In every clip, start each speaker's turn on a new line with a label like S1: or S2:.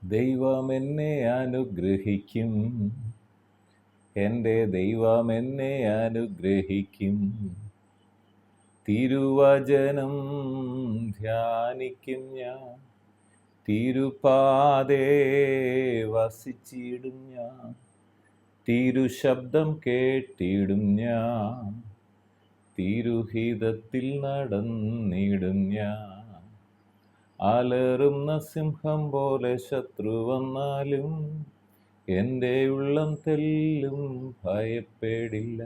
S1: ദൈവം എന്നെ അനുഗ്രഹിക്കും, എൻ്റെ ദൈവം എന്നെ അനുഗ്രഹിക്കും. തിരുവചനം ധ്യാനിക്കും ഞാൻ, തിരുപാതേ വസിച്ചിടും ഞാൻ, തിരുശബ്ദം കേട്ടിടും ഞാൻ, തിരുഹിതത്തിൽ നടന്നിടും ഞാൻ. അലറുന്ന സിംഹം പോലെ ശത്രു വന്നാലും എൻ്റെ ഉള്ളം തെല്ലും ഭയപ്പെടില്ല.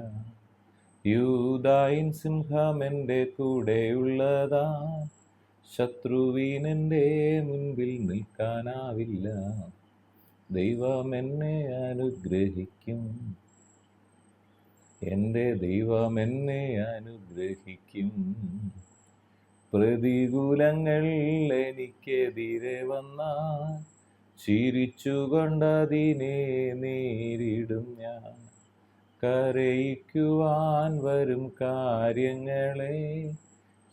S1: യൂദായിൻ സിംഹം എൻ്റെ കൂടെയുള്ളതാ, ശത്രുവിനെൻ്റെ മുൻപിൽ നിൽക്കാനാവില്ല. ദൈവം എന്നെ അനുഗ്രഹിക്കും, എൻ്റെ ദൈവം എന്നെ അനുഗ്രഹിക്കും. പ്രതികൂലങ്ങൾ എനിക്കെതിരെ വന്നാൽ ചിരിച്ചുകൊണ്ടതിനെ നേരിടും ഞാൻ. കരയിക്കുവാൻ വരും കാര്യങ്ങളെ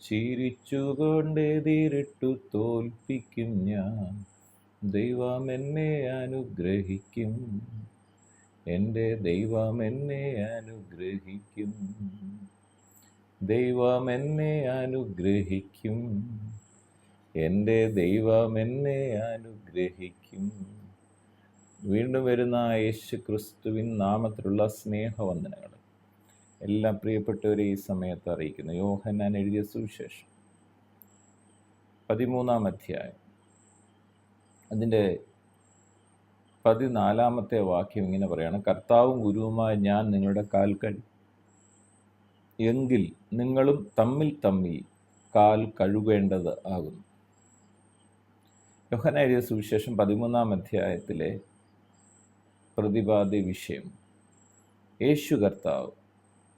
S1: ചിരിച്ചുകൊണ്ടെതിരിട്ടു തോൽപ്പിക്കും ഞാൻ. ദൈവം എന്നെ അനുഗ്രഹിക്കും, എൻ്റെ ദൈവം എന്നെ അനുഗ്രഹിക്കും. ദൈവം എന്നെ അനുഗ്രഹിക്കും, എൻ്റെ ദൈവം എന്നെ അനുഗ്രഹിക്കും. വീണ്ടും വരുന്ന യേശു ക്രിസ്തുവിൻ നാമത്തിലുള്ള സ്നേഹവന്ദനങ്ങൾ എല്ലാ പ്രിയപ്പെട്ടവരെ ഈ സമയത്ത് അറിയിക്കുന്നു. യോഹന്നാൻ എഴുതിയ സുവിശേഷം 13-ാം അധ്യായം അതിൻ്റെ 14-ാമത്തെ വാക്യം ഇങ്ങനെ പറയാണ്: കർത്താവും ഗുരുവുമായ ഞാൻ നിങ്ങളുടെ കാൽ കഴുകി, എങ്കിൽ നിങ്ങളും തമ്മിൽ കാൽ കഴുകേണ്ടത് ആകുന്നു. യോഹന്നാൻ എഴുതിയ സുവിശേഷം 13-ാം അധ്യായത്തിലെ പ്രതിപാദ്യ വിഷയം യേശു കർത്താവ്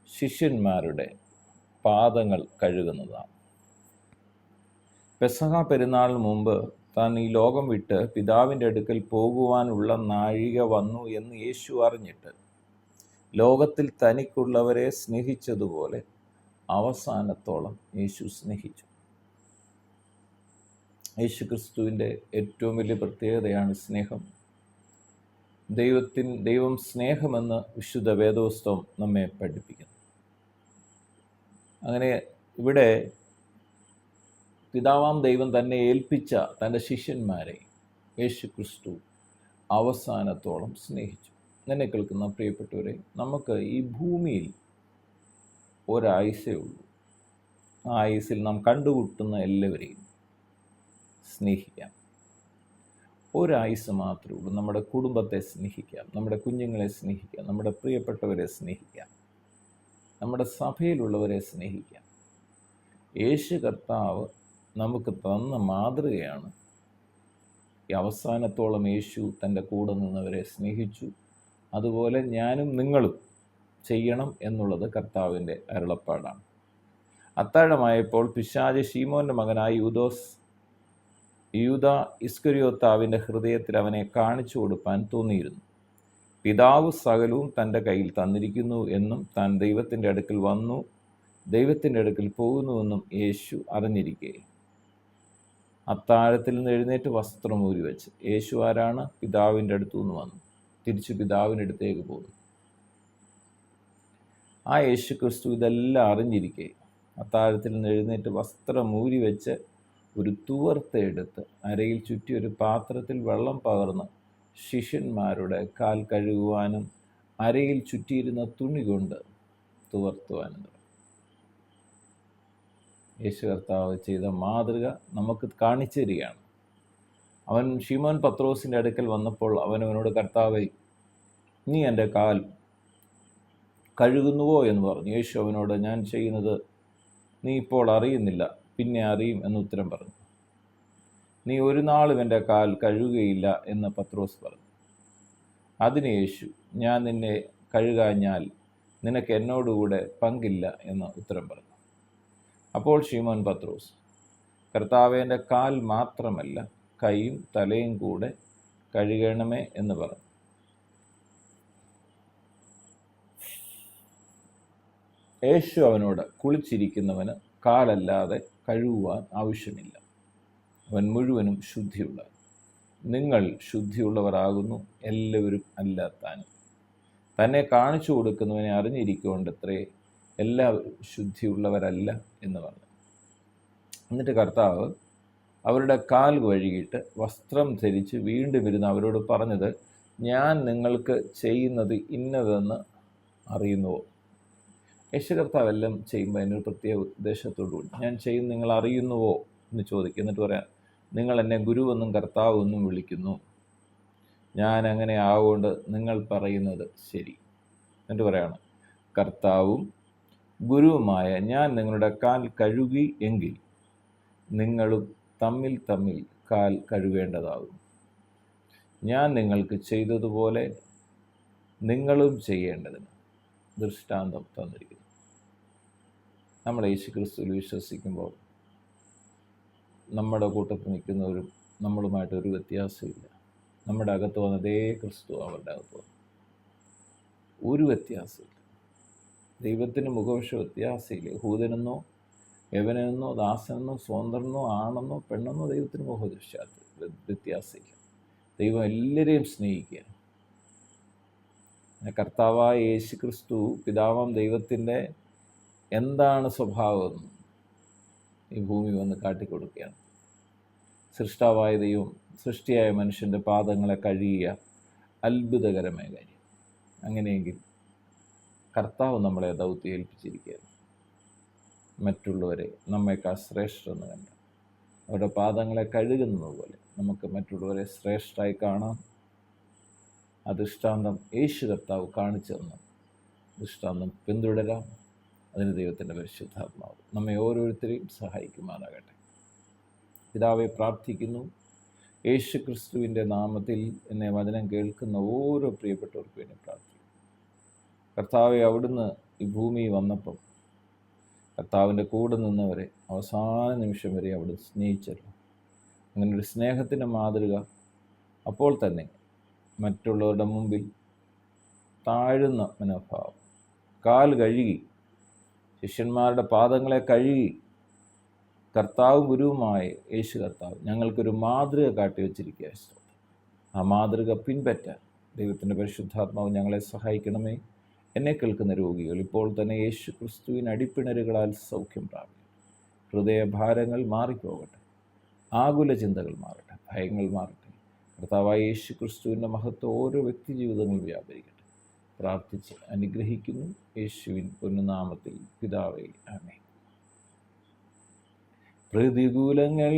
S1: ശിഷ്യന്മാരുടെ പാദങ്ങൾ കഴുകുന്നതാണ്. പെസഹ പെരുന്നാളിന് മുമ്പ് താൻ ഈ ലോകം വിട്ട് പിതാവിൻ്റെ അടുക്കൽ പോകുവാനുള്ള നാഴിക വന്നു എന്ന് യേശു അറിഞ്ഞിട്ട് ലോകത്തിൽ തനിക്കുള്ളവരെ സ്നേഹിച്ചതുപോലെ അവസാനത്തോളം യേശു സ്നേഹിച്ചു. യേശു ക്രിസ്തുവിൻ്റെ ഏറ്റവും വലിയ പ്രത്യേകതയാണ് സ്നേഹം. ദൈവം സ്നേഹമെന്ന് വിശുദ്ധ വേദപുസ്തകം നമ്മെ പഠിപ്പിക്കുന്നു. അങ്ങനെ ഇവിടെ പിതാവാം ദൈവം തന്നെ ഏൽപ്പിച്ച തൻ്റെ ശിഷ്യന്മാരെ യേശു ക്രിസ്തു അവസാനത്തോളം സ്നേഹിച്ചു. എന്നെ കേൾക്കുന്ന പ്രിയപ്പെട്ടവരെ, നമുക്ക് ഈ ഭൂമിയിൽ ഒരായുസേ ഉള്ളൂ. ആ ആയുസിൽ നാം കണ്ടുമുട്ടുന്ന എല്ലാവരെയും സ്നേഹിക്കാം. ഒരായുസ് മാത്രമേ ഉള്ളൂ. നമ്മുടെ കുടുംബത്തെ സ്നേഹിക്കാം, നമ്മുടെ കുഞ്ഞുങ്ങളെ സ്നേഹിക്കാം, നമ്മുടെ പ്രിയപ്പെട്ടവരെ സ്നേഹിക്കാം, നമ്മുടെ സഭയിലുള്ളവരെ സ്നേഹിക്കാം. യേശു കർത്താവ് നമുക്ക് തന്ന മാതൃകയാണ്. ഈ അവസാനത്തോളം യേശു തൻ്റെ കൂടെ നിന്നവരെ സ്നേഹിച്ചു. അതുപോലെ ഞാനും നിങ്ങളും ചെയ്യണം എന്നുള്ളത് കർത്താവിൻ്റെ അരുളപ്പാടാണ്. അത്താഴമായപ്പോൾ പിശാച് ശീമോൻ്റെ മകനായ യൂദാ ഇസ്കരിയോത്താവിൻ്റെ ഹൃദയത്തിൽ അവനെ കാണിച്ചു കൊടുപ്പാൻ തോന്നിയിരുന്നു. പിതാവ് സകലവും തൻ്റെ കയ്യിൽ തന്നിരിക്കുന്നു എന്നും താൻ ദൈവത്തിൻ്റെ അടുക്കൽ വന്നു ദൈവത്തിൻ്റെ അടുക്കൽ പോകുന്നുവെന്നും യേശു അറിഞ്ഞിരിക്കെ അത്താഴത്തിൽ നിന്ന് എഴുന്നേറ്റ് വസ്ത്രം ഊരി വെച്ച് യേശു ആരാണ്? പിതാവിൻ്റെ അടുത്തു നിന്ന് വന്നു തിരിച്ച് പിതാവിൻ്റെ അടുത്തേക്ക് പോകുന്നു. ആ യേശു ക്രിസ്തു ഇതെല്ലാം അറിഞ്ഞിരിക്കെ അത്താഴത്തിൽ നിന്ന് എഴുന്നേറ്റ് വസ്ത്രം ഊരി വെച്ച് ഒരു തുവർത്തയെടുത്ത് അരയിൽ ചുറ്റി ഒരു പാത്രത്തിൽ വെള്ളം പകർന്ന് ശിഷ്യന്മാരുടെ കാൽ കഴുകുവാനും അരയിൽ ചുറ്റിയിരുന്ന തുണി കൊണ്ട് തുവർത്തുവാനും തുടങ്ങി. യേശു കർത്താവ് ചെയ്ത മാതൃക നമുക്ക് കാണിച്ചു തരികയാണ്. അവൻ ശിമോൻ പത്രോസിൻ്റെ അടുക്കൽ വന്നപ്പോൾ അവനോട്, കർത്താവേ, നീ എൻ്റെ കാൽ കഴുകുന്നുവോ എന്ന് പറഞ്ഞു. യേശു അവനോട്, ഞാൻ ചെയ്യുന്നത് നീ ഇപ്പോൾ അറിയുന്നില്ല, പിന്നെ അറിയും എന്ന് ഉത്തരം പറഞ്ഞു. നീ ഒരു നാളും എൻ്റെ കാൽ കഴുകുകയില്ല എന്ന് പത്രോസ് പറഞ്ഞു. അതിന് യേശു, ഞാൻ നിന്നെ കഴുകാഞ്ഞാൽ നിനക്ക് എന്നോടുകൂടെ പങ്കില്ല എന്ന് ഉത്തരം പറഞ്ഞു. അപ്പോൾ ശിമോൻ പത്രോസ്, കർത്താവേ, എൻ്റെ കാൽ മാത്രമല്ല കൈയും തലയും കൂടെ കഴുകണമേ എന്ന് പറഞ്ഞു. യേശു അവനോട്, കുളിച്ചിരിക്കുന്നവന് കാലല്ലാതെ കഴുകുവാൻ ആവശ്യമില്ല, അവൻ മുഴുവനും ശുദ്ധിയുള്ളവൻ. നിങ്ങൾ ശുദ്ധിയുള്ളവരാകുന്നു, എല്ലാവരും അല്ലാത്താനും. തന്നെ കാണിച്ചു കൊടുക്കുന്നവനെ അറിഞ്ഞിരിക്കൊണ്ടത്രേ എല്ലാവരും ശുദ്ധിയുള്ളവരല്ല എന്ന് പറഞ്ഞു. എന്നിട്ട് കർത്താവ് അവരുടെ കാൽ കഴുകിയിട്ട് വസ്ത്രം ധരിച്ച് വീണ്ടും ഇരുന്ന് അവരോട് പറഞ്ഞത്, ഞാൻ നിങ്ങൾക്ക് ചെയ്യുന്നത് ഇന്നതെന്ന് അറിയുന്നുവോ? യേശു കർത്താവ് എല്ലാം ചെയ്യുമ്പോൾ അതിനൊരു പ്രത്യേക ഉദ്ദേശത്തോടുകൂടി ഞാൻ ചെയ്യുന്ന നിങ്ങൾ അറിയുന്നുവോ എന്ന് ചോദിക്കും. എന്നിട്ട് പറയാം, നിങ്ങൾ എന്നെ ഗുരുവെന്നും കർത്താവെന്നും വിളിക്കുന്നു, ഞാൻ അങ്ങനെ ആവുകൊണ്ട് നിങ്ങൾ പറയുന്നത് ശരി. എന്നിട്ട് പറയാണ്, കർത്താവും ഗുരുവുമായ ഞാൻ നിങ്ങളുടെ കാൽ കഴുകി എങ്കിൽ നിങ്ങളും തമ്മിൽ തമ്മിൽ കാൽ കഴുകേണ്ടതാകും. ഞാൻ നിങ്ങൾക്ക് ചെയ്തതുപോലെ നിങ്ങളും ചെയ്യേണ്ടതിന് ദൃഷ്ടാന്തം തന്നിരിക്കുന്നു. നമ്മൾ യേശുക്രിസ്തുവിൽ വിശ്വസിക്കുമ്പോൾ നമ്മുടെ കൂട്ടത്തിൽ നിൽക്കുന്നവരും നമ്മളുമായിട്ട് ഒരു വ്യത്യാസമില്ല. നമ്മുടെ അകത്ത് വന്ന അതേ ക്രിസ്തു അവരുടെ അകത്ത് വന്നു. ഒരു വ്യത്യാസമില്ല. ദൈവത്തിന് മുഖവശ വ്യത്യാസമില്ല. യഹൂദനെന്നോ യവനെന്നോ ദാസനെന്നോ സ്വതന്ത്രനോ ആണെന്നോ പെണ്ണെന്നോ ദൈവത്തിന് മുഖവശ വ്യത്യാസമില്ല. ദൈവം എല്ലാവരെയും സ്നേഹിക്കുക. കർത്താവായ യേശു ക്രിസ്തു പിതാവാം ദൈവത്തിൻ്റെ എന്താണ് സ്വഭാവം ഈ ഭൂമി വന്ന് കാട്ടിക്കൊടുക്കുകയാണ്. സൃഷ്ടാവായ ദൈവം സൃഷ്ടിയായ മനുഷ്യൻ്റെ പാദങ്ങളെ കഴുകിയ അത്ഭുതകരമായ കാര്യം. അങ്ങനെയെങ്കിൽ കർത്താവ് നമ്മളെ ദൗത്യം ഏൽപ്പിച്ചിരിക്കുകയാണ്. മറ്റുള്ളവരെ നമ്മേക്കാൾ ശ്രേഷ്ഠരെന്ന് കണ്ട് അവരുടെ പാദങ്ങളെ കഴുകുന്നത് പോലെ നമുക്ക് മറ്റുള്ളവരെ ശ്രേഷ്ഠരായി കാണാം. ആ ദൃഷ്ടാന്തം യേശു കർത്താവ് കാണിച്ചു തന്നു. ദൃഷ്ടാന്തം പിന്തുടരാം. അതിന് ദൈവത്തിൻ്റെ പരിശുദ്ധാത്മാവ് നമ്മെ ഓരോരുത്തരെയും സഹായിക്കുമാറാകട്ടെ. പിതാവെ, പ്രാർത്ഥിക്കുന്നു, യേശു ക്രിസ്തുവിൻ്റെ നാമത്തിൽ എന്നെ വചനം കേൾക്കുന്ന ഓരോ പ്രിയപ്പെട്ടവർക്കും വേണ്ടി പ്രാർത്ഥിക്കുന്നു. കർത്താവെ, അവിടുന്ന് ഈ ഭൂമിയിൽ വന്നപ്പം കർത്താവിൻ്റെ കൂടെ നിന്നവരെ അവസാന നിമിഷം വരെ അവിടുന്ന് സ്നേഹിച്ചല്ലോ. അങ്ങനൊരു സ്നേഹത്തിൻ്റെ മാതൃക അപ്പോൾ തന്നെ മറ്റുള്ളവരുടെ മുമ്പിൽ താഴുന്ന മനോഭാവം, കാൽ കഴുകി ശിഷ്യന്മാരുടെ പാദങ്ങളെ കഴുകി കർത്താവും ഗുരുവുമായ യേശു കർത്താവ് ഞങ്ങൾക്കൊരു മാതൃക കാട്ടിവെച്ചിരിക്കുക. ആ മാതൃക പിൻപറ്റാൻ ദൈവത്തിൻ്റെ പരിശുദ്ധാത്മാവ് ഞങ്ങളെ സഹായിക്കണമേ. എന്നെ കേൾക്കുന്ന രോഗികൾ ഇപ്പോൾ തന്നെ യേശു ക്രിസ്തുവിന് അടിപ്പിണരുകളാൽ സൗഖ്യം പ്രാപിക്കും. ഹൃദയഭാരങ്ങൾ മാറിപ്പോകട്ടെ, ആകുല ചിന്തകൾ മാറട്ടെ, ഭയങ്ങൾ മാറട്ടെ. കർത്താവായ യേശു ക്രിസ്തുവിൻ്റെ മഹത്വം ഓരോ വ്യക്തി ജീവിതങ്ങളിൽ വ്യാപരിക്കട്ടെ. പ്രാർത്ഥിച്ച് അനുഗ്രഹിക്കുന്നു യേശുവിൻ പൊന്നുനാമത്തിൽ പിതാവേ, ആമേൻ. പ്രതികൂലങ്ങൾ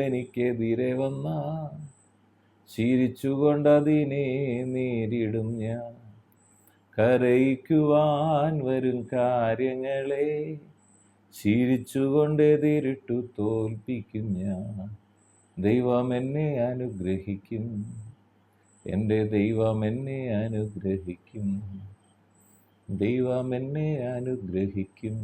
S1: എനിക്കെതിരെ വന്ന ചിരിച്ചുകൊണ്ടതിനെ നേരിടും ഞാൻ. കരയിക്കുവാൻ വരും കാര്യങ്ങളെ ചിരിച്ചുകൊണ്ടെതിരിട്ടു തോൽപ്പിക്കും ഞാൻ. ദൈവം എന്നെ അനുഗ്രഹിക്കും, എൻ്റെ ദൈവം എന്നെ അനുഗ്രഹിക്കും, ദൈവം എന്നെ അനുഗ്രഹിക്കും.